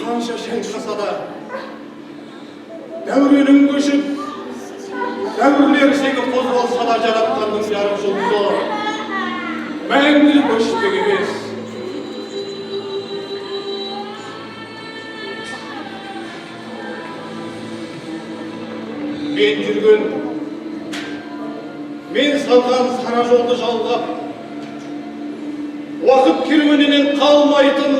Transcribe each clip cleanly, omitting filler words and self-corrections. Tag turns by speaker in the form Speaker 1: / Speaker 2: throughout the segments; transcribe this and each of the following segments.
Speaker 1: қанша шайқаса да, дәуренің көшіп, дәуірлер сені қозғалса да жаратқанның жарық жұлдызы мәңгілік өшпек емес. Мен жүрген, мен салған сана жолды жалғап, уақыт керуенінен қалмайтын,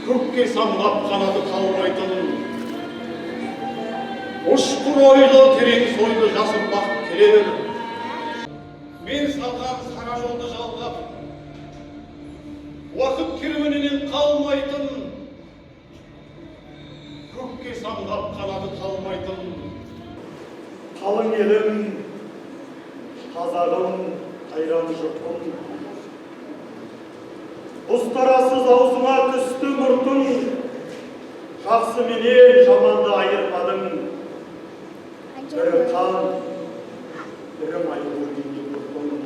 Speaker 1: көкке самғап қанаты қалмайтын, ұшқыр ойлы терең сойлы жас ұрпақ келер. Мен салған сана жолды жалғап, уақыт керуенінен қалмайтын, көкке самғап қанаты қалмайтын.
Speaker 2: Қалың елім, қазағым, қайран жұртым, ұстарасыз аузыма түсті мұртың, жақсы менен жаманды айырмадың. Бірі қан, бірі майыр өргенде көрдім.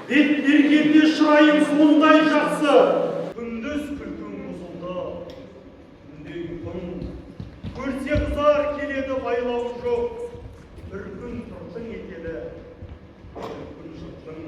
Speaker 2: Бет бергенде шырайым сондай жақсы, күндіз күлкің бұзылды, түнде ұйқың. Көрсе қызар келеді байлауы жоқ, бір күн тұртың етеді, бір күн жұртың.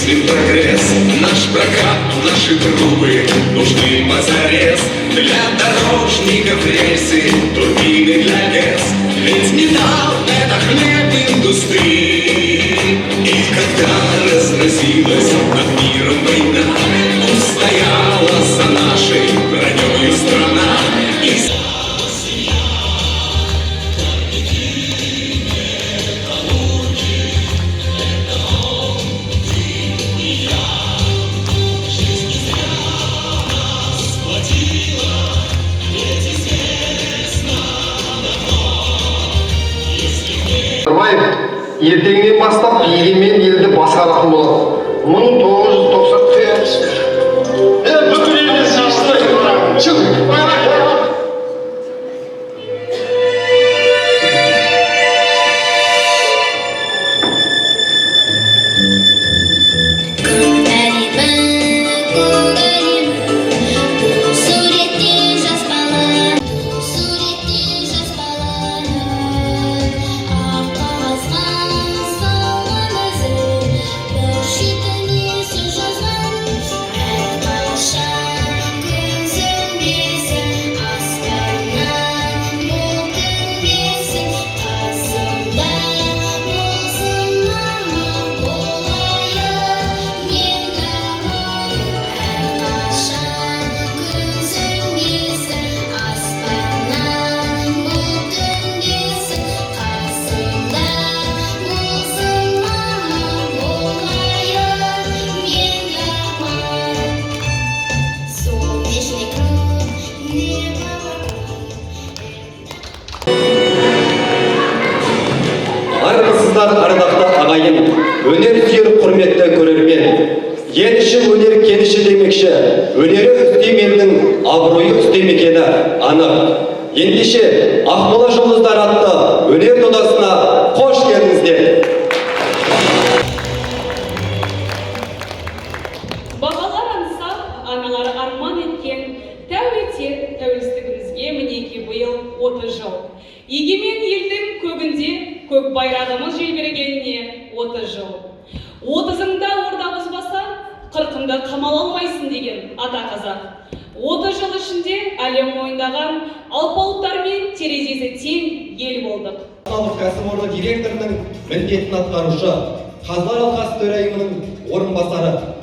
Speaker 3: Прогресс, наш прокат, наши трубы нужны позарез. Для дорожников рельсы, турбины для ГЭС. Ведь металл — это хлеб индустрии. И когда разразилась над миром война, устояла за нашей бронёю страна. И
Speaker 4: ертеңнен бастап егемен елді басқаратын болады. 1990 бүкіл елді шашты шық.
Speaker 5: Ардақты ағайын, өнер сүйер құрметті көрермен. Еніші өнер кеніші демекші, өнері үстем елдің абыройы үстем екені анық. Ендеше Ақмола жұлдыздар атты өнер додасына қош келдіңіздер.
Speaker 6: Бағалар аңсап, аналары арман еткен, тәу етер 30 жыл. Егемен елдің көгінде көк байрағымыз желбірегеніне 30 жыл. 30-ыңда орда бұзбаса, 40-ыңда қамал алмайсың деген ата қазақ. 30 жыл ішінде әлем мойындаған алпауыттармен терезесі тең ел болдық.
Speaker 5: Қазыналық кәсіпорны директорының міндетін атқарушы, Қазылар алқасы төрайымының орынбасары.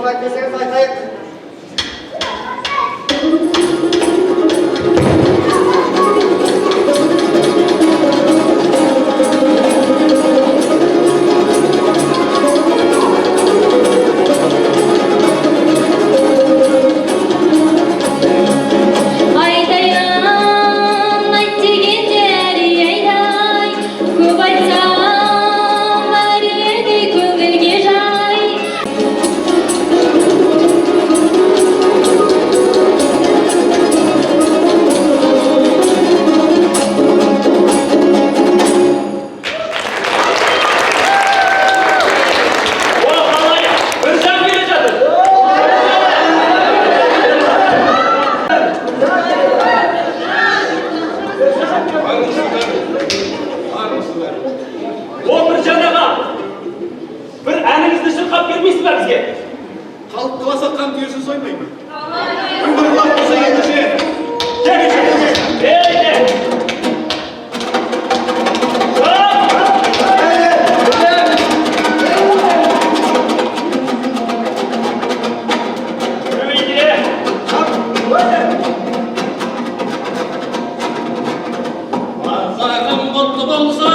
Speaker 4: Орнына келсеңіз айтайық.
Speaker 1: Халық қаласа қан түйесін соймаймын. Күндір құлақ болса ендеше. Азағым құтты болса.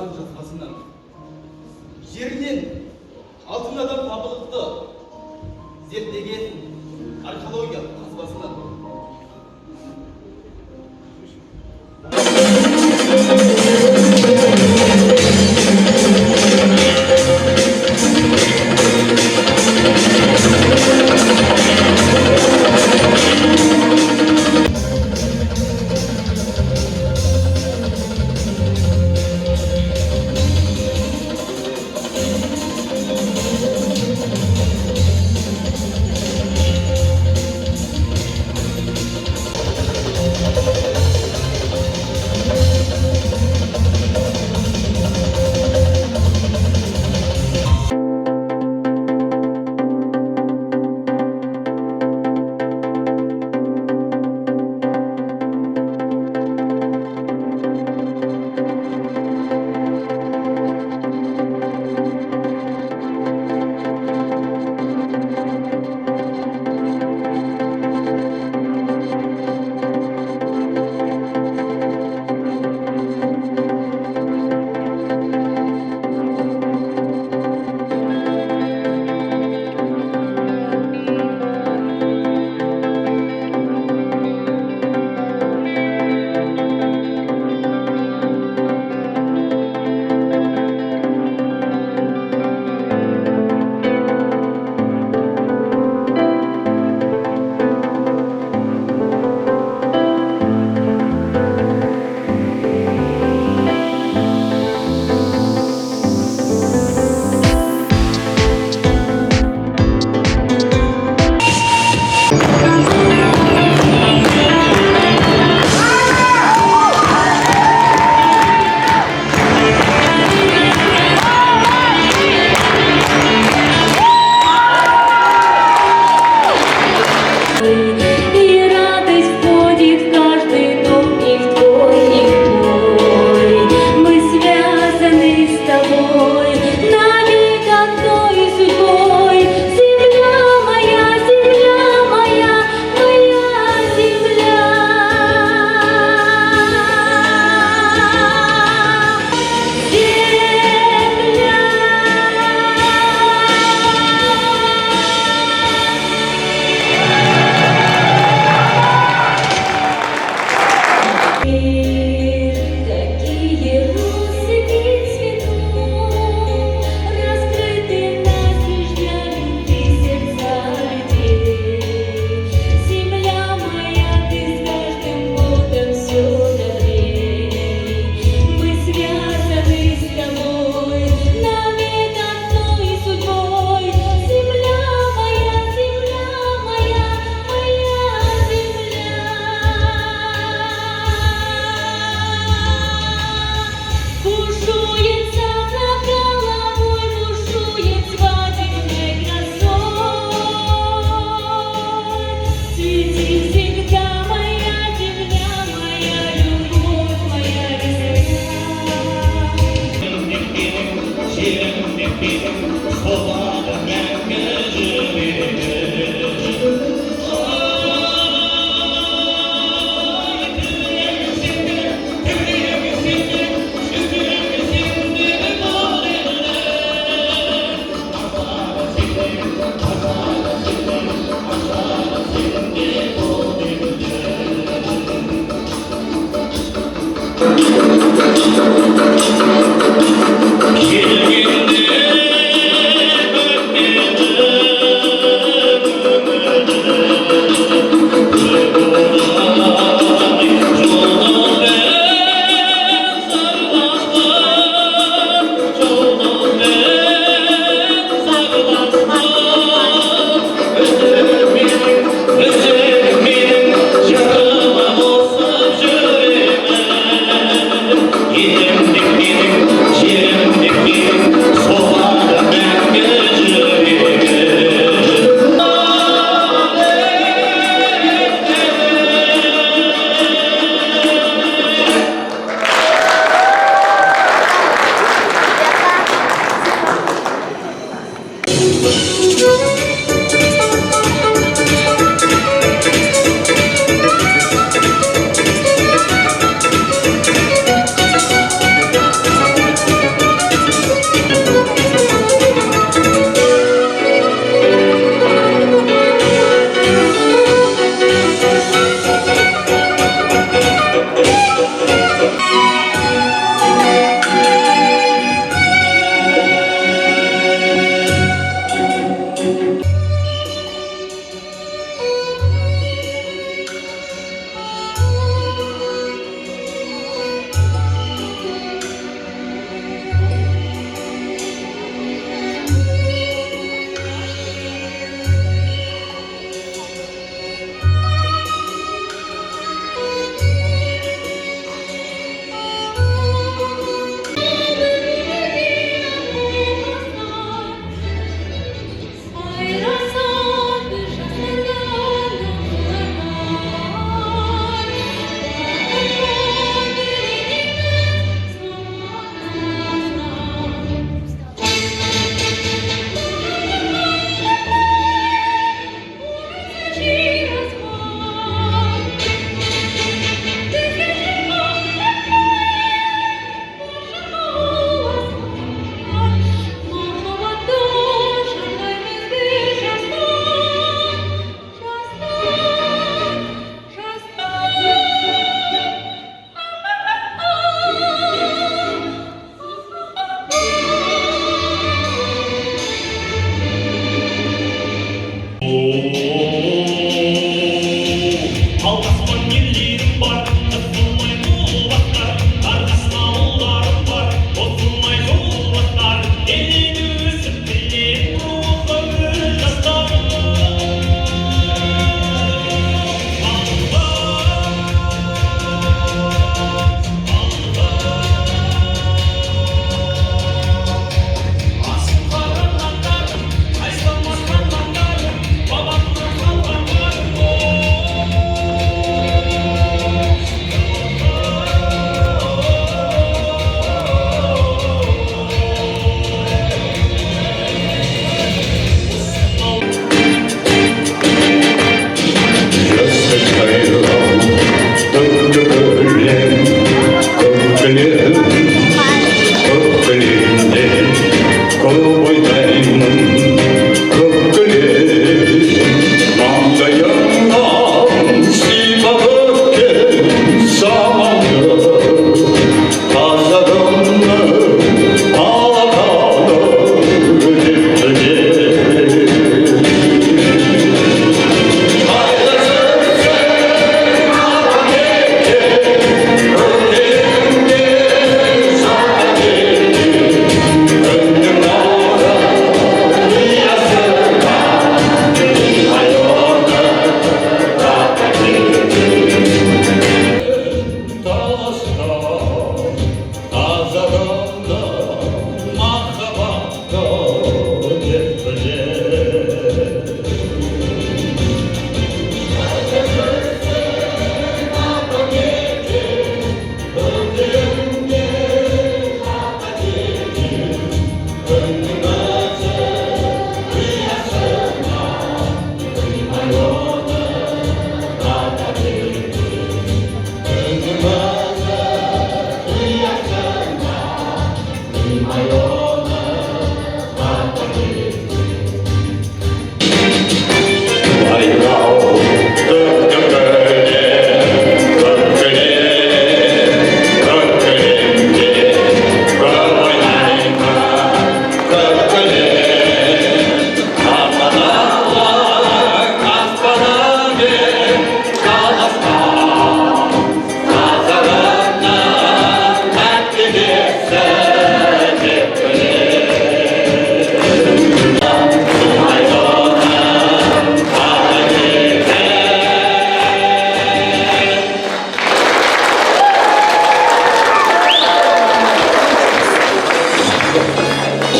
Speaker 7: жазған жазбасынан, жерінен алтын адам табылыпты зерттеген археология қазбасынан.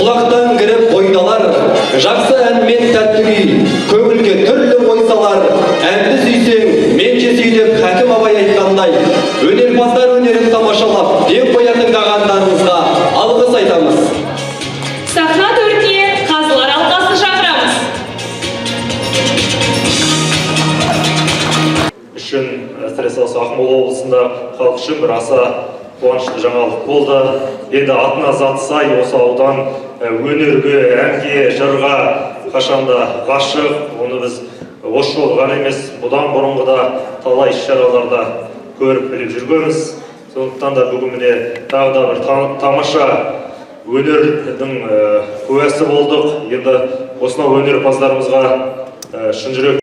Speaker 5: құлақтан кіріп бойдалар, жақсы ән мен тәтті күй, көңілге түрлі ой салар. Әнді сүйсең, менше сүй деп Хәкім абай айтқандай, өнерпаздар өнерін тамашалап, ден қоя тыңдағандарыңызға алғыс айтамыз.
Speaker 6: Сахна төріне қазылар алқасын шақырамыз.
Speaker 2: Үшін әсіресе осы Ақмола облысында халық үшін бір аса қуанышты жаңалық болды. Енді атына заты сай осы аудан өнерге, әнге, жырға қашанда ғашық. Оны біз осы жолы ғана емес, бұдан бұрынғы да талай іс-шараларда көріп біліп жүргенбіз. Сондықтан да бүгін міне тағы да бір тамаша өнердің куәсі болдық. Енді осынау өнерпаздарымызға шын жүректен